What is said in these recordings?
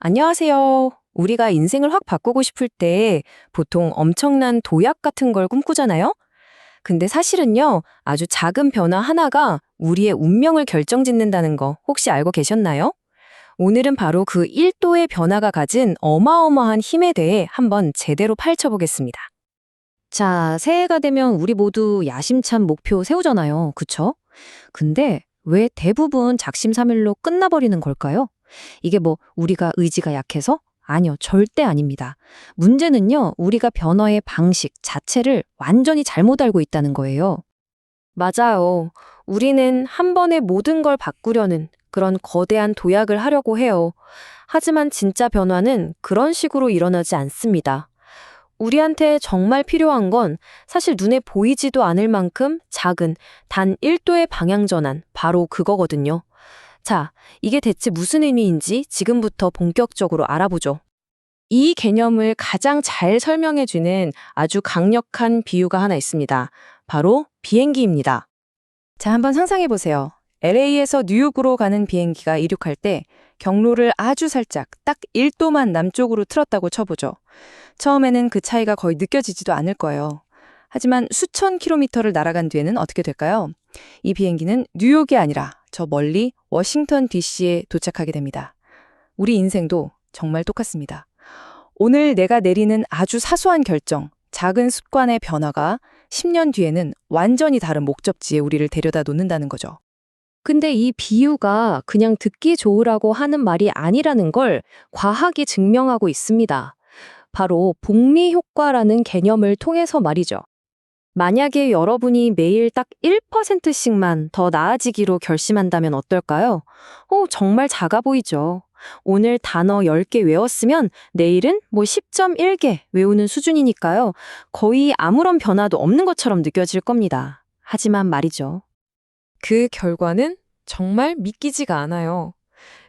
안녕하세요. 우리가 인생을 확 바꾸고 싶을 때 보통 엄청난 도약 같은 걸 꿈꾸잖아요? 근데 사실은요, 아주 작은 변화 하나가 우리의 운명을 결정짓는다는 거 혹시 알고 계셨나요? 오늘은 바로 그 1도의 변화가 가진 어마어마한 힘에 대해 한번 제대로 파헤쳐보겠습니다. 자, 새해가 되면 우리 모두 야심찬 목표 세우잖아요. 그쵸? 근데 왜 대부분 작심삼일로 끝나버리는 걸까요? 이게 뭐 우리가 의지가 약해서? 아니요, 절대 아닙니다. 문제는요, 우리가 변화의 방식 자체를 완전히 잘못 알고 있다는 거예요. 맞아요. 우리는 한 번에 모든 걸 바꾸려는 그런 거대한 도약을 하려고 해요. 하지만 진짜 변화는 그런 식으로 일어나지 않습니다. 우리한테 정말 필요한 건 사실 눈에 보이지도 않을 만큼 작은 단 1도의 방향 전환, 바로 그거거든요. 자, 이게 대체 무슨 의미인지 지금부터 본격적으로 알아보죠. 이 개념을 가장 잘 설명해주는 아주 강력한 비유가 하나 있습니다. 바로 비행기입니다. 자, 한번 상상해보세요. LA에서 뉴욕으로 가는 비행기가 이륙할 때 경로를 아주 살짝 딱 1도만 남쪽으로 틀었다고 쳐보죠. 처음에는 그 차이가 거의 느껴지지도 않을 거예요. 하지만 수천 킬로미터를 날아간 뒤에는 어떻게 될까요? 이 비행기는 뉴욕이 아니라 저 멀리 워싱턴 DC에 도착하게 됩니다. 우리 인생도 정말 똑같습니다. 오늘 내가 내리는 아주 사소한 결정, 작은 습관의 변화가 10년 뒤에는 완전히 다른 목적지에 우리를 데려다 놓는다는 거죠. 근데 이 비유가 그냥 듣기 좋으라고 하는 말이 아니라는 걸 과학이 증명하고 있습니다. 바로 복리 효과라는 개념을 통해서 말이죠. 만약에 여러분이 매일 딱 1%씩만 더 나아지기로 결심한다면 어떨까요? 정말 작아 보이죠. 오늘 단어 10개 외웠으면 내일은 뭐 10.1개 외우는 수준이니까요. 거의 아무런 변화도 없는 것처럼 느껴질 겁니다. 하지만 말이죠. 그 결과는 정말 믿기지가 않아요.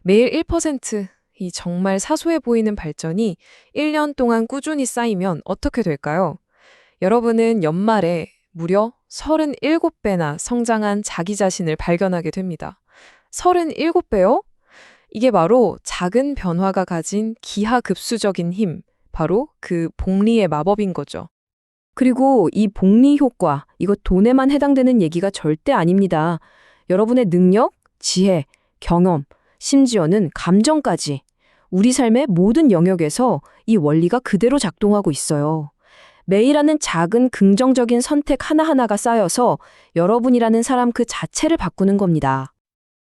매일 1%, 이 정말 사소해 보이는 발전이 1년 동안 꾸준히 쌓이면 어떻게 될까요? 여러분은 연말에 무려 37배나 성장한 자기 자신을 발견하게 됩니다. 37배요? 이게 바로 작은 변화가 가진 기하급수적인 힘, 바로 그 복리의 마법인 거죠. 그리고 이 복리 효과, 이거 돈에만 해당되는 얘기가 절대 아닙니다. 여러분의 능력, 지혜, 경험, 심지어는 감정까지 우리 삶의 모든 영역에서 이 원리가 그대로 작동하고 있어요. 매일 하는 작은 긍정적인 선택 하나하나가 쌓여서 여러분이라는 사람 그 자체를 바꾸는 겁니다.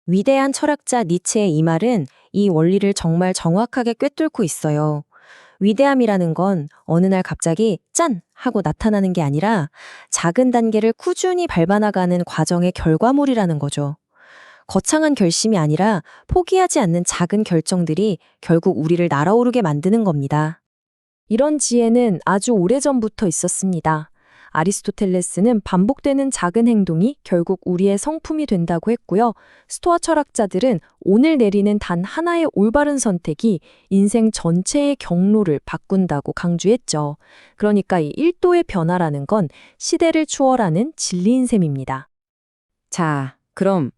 위대한 철학자 니체의 이 말은 이 원리를 정말 정확하게 꿰뚫고 있어요. 위대함이라는 건 어느 날 갑자기 짠! 하고 나타나는 게 아니라 작은 단계를 꾸준히 밟아나가는 과정의 결과물이라는 거죠. 거창한 결심이 아니라 포기하지 않는 작은 결정들이 결국 우리를 날아오르게 만드는 겁니다. 이런 지혜는 아주 오래전부터 있었습니다. 아리스토텔레스는 반복되는 작은 행동이 결국 우리의 성품이 된다고 했고요. 스토아 철학자들은 오늘 내리는 단 하나의 올바른 선택이 인생 전체의 경로를 바꾼다고 강조했죠. 그러니까 이 1도의 변화라는 건 시대를 추월하는 진리인 셈입니다. 자, 그럼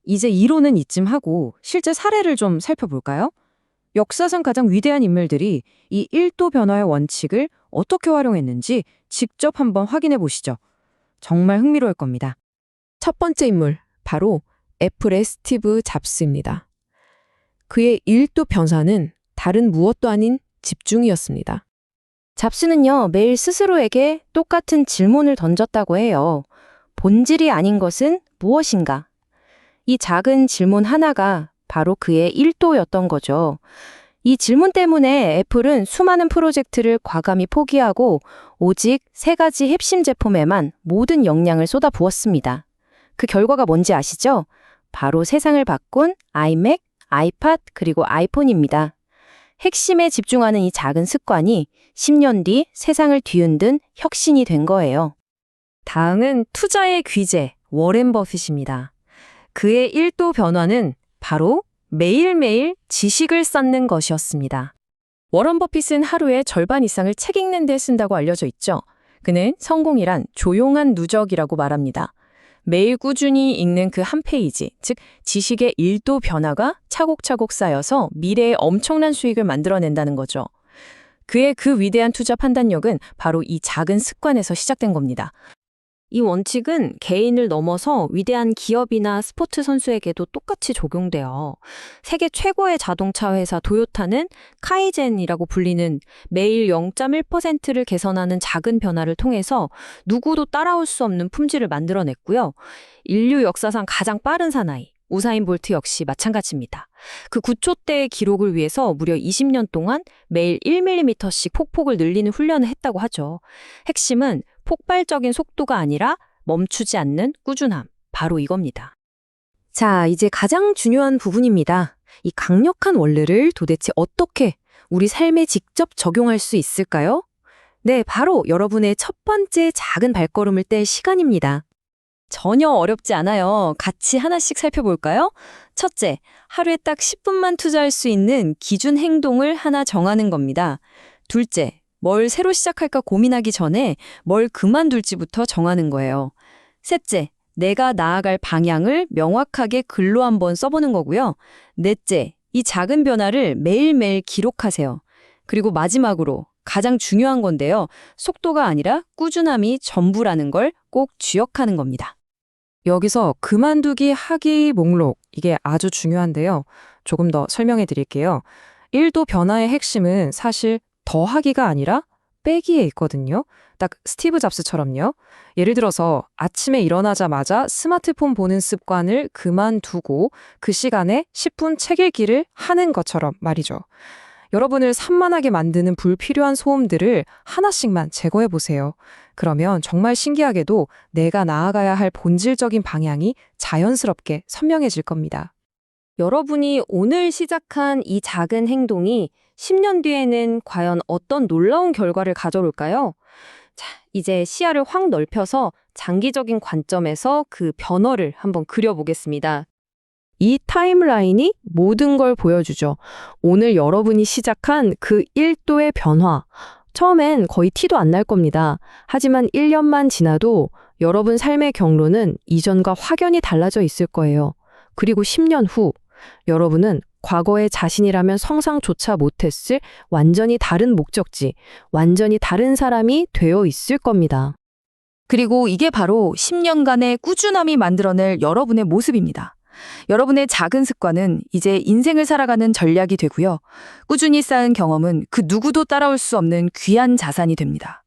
이제 이론은 이쯤 하고 실제 사례를 좀 살펴볼까요? 역사상 가장 위대한 인물들이 이 1도 변화의 원칙을 어떻게 활용했는지 직접 한번 확인해 보시죠. 정말 흥미로울 겁니다. 첫 번째 인물, 바로 애플의 스티브 잡스입니다. 그의 1도 변화는 다른 무엇도 아닌 집중이었습니다. 잡스는요, 매일 스스로에게 똑같은 질문을 던졌다고 해요. 본질이 아닌 것은 무엇인가? 이 작은 질문 하나가 바로 그의 1도였던 거죠. 이 질문 때문에 애플은 수많은 프로젝트를 과감히 포기하고 오직 3가지 핵심 제품에만 모든 역량을 쏟아부었습니다. 그 결과가 뭔지 아시죠? 바로 세상을 바꾼 아이맥, 아이팟, 그리고 아이폰입니다. 핵심에 집중하는 이 작은 습관이 10년 뒤 세상을 뒤흔든 혁신이 된 거예요. 다음은 투자의 귀재, 워렌 버핏입니다. 그의 1도 변화는 바로 매일매일 지식을 쌓는 것이었습니다. 워런 버핏은 하루에 절반 이상을 책 읽는 데 쓴다고 알려져 있죠. 그는 성공이란 조용한 누적이라고 말합니다. 매일 꾸준히 읽는 그 한 페이지, 즉 지식의 1도 변화가 차곡차곡 쌓여서 미래에 엄청난 수익을 만들어낸다는 거죠. 그의 그 위대한 투자 판단력은 바로 이 작은 습관에서 시작된 겁니다. 이 원칙은 개인을 넘어서 위대한 기업이나 스포츠 선수에게도 똑같이 적용돼요. 세계 최고의 자동차 회사 도요타는 카이젠이라고 불리는 매일 0.1%를 개선하는 작은 변화를 통해서 누구도 따라올 수 없는 품질을 만들어냈고요. 인류 역사상 가장 빠른 사나이 우사인 볼트 역시 마찬가지입니다. 그 9초대의 기록을 위해서 무려 20년 동안 매일 1mm씩 폭폭을 늘리는 훈련을 했다고 하죠. 핵심은 폭발적인 속도가 아니라 멈추지 않는 꾸준함. 바로 이겁니다. 자, 이제 가장 중요한 부분입니다. 이 강력한 원리를 도대체 어떻게 우리 삶에 직접 적용할 수 있을까요? 네, 바로 여러분의 첫 번째 작은 발걸음을 뗄 시간입니다. 전혀 어렵지 않아요. 같이 하나씩 살펴볼까요? 첫째, 하루에 딱 10분만 투자할 수 있는 기준 행동을 하나 정하는 겁니다. 둘째, 뭘 새로 시작할까 고민하기 전에 뭘 그만둘지부터 정하는 거예요. 셋째, 내가 나아갈 방향을 명확하게 글로 한번 써보는 거고요. 넷째, 이 작은 변화를 매일매일 기록하세요. 그리고 마지막으로 가장 중요한 건데요. 속도가 아니라 꾸준함이 전부라는 걸 꼭 기억하는 겁니다. 여기서 그만두기 하기 목록, 이게 아주 중요한데요. 조금 더 설명해 드릴게요. 1도 변화의 핵심은 사실 더하기가 아니라 빼기에 있거든요. 딱 스티브 잡스처럼요. 예를 들어서 아침에 일어나자마자 스마트폰 보는 습관을 그만두고 그 시간에 10분 책 읽기를 하는 것처럼 말이죠. 여러분을 산만하게 만드는 불필요한 소음들을 하나씩만 제거해 보세요. 그러면 정말 신기하게도 내가 나아가야 할 본질적인 방향이 자연스럽게 선명해질 겁니다. 여러분이 오늘 시작한 이 작은 행동이 10년 뒤에는 과연 어떤 놀라운 결과를 가져올까요? 자, 이제 시야를 확 넓혀서 장기적인 관점에서 그 변화를 한번 그려보겠습니다. 이 타임라인이 모든 걸 보여주죠. 오늘 여러분이 시작한 그 1도의 변화. 처음엔 거의 티도 안 날 겁니다. 하지만 1년만 지나도 여러분 삶의 경로는 이전과 확연히 달라져 있을 거예요. 그리고 10년 후 여러분은 과거의 자신이라면 상상조차 못했을 완전히 다른 목적지, 완전히 다른 사람이 되어 있을 겁니다. 그리고 이게 바로 10년간의 꾸준함이 만들어낼 여러분의 모습입니다. 여러분의 작은 습관은 이제 인생을 살아가는 전략이 되고요. 꾸준히 쌓은 경험은 그 누구도 따라올 수 없는 귀한 자산이 됩니다.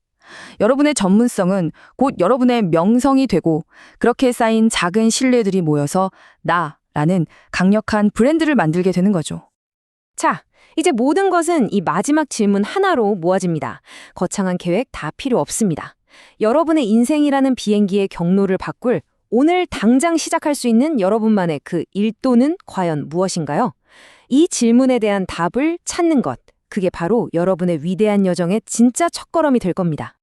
여러분의 전문성은 곧 여러분의 명성이 되고 그렇게 쌓인 작은 신뢰들이 모여서 나라는 강력한 브랜드를 만들게 되는 거죠. 자, 이제 모든 것은 이 마지막 질문 하나로 모아집니다. 거창한 계획 다 필요 없습니다. 여러분의 인생이라는 비행기의 경로를 바꿀 오늘 당장 시작할 수 있는 여러분만의 그 1도는 과연 무엇인가요? 이 질문에 대한 답을 찾는 것, 그게 바로 여러분의 위대한 여정의 진짜 첫걸음이 될 겁니다.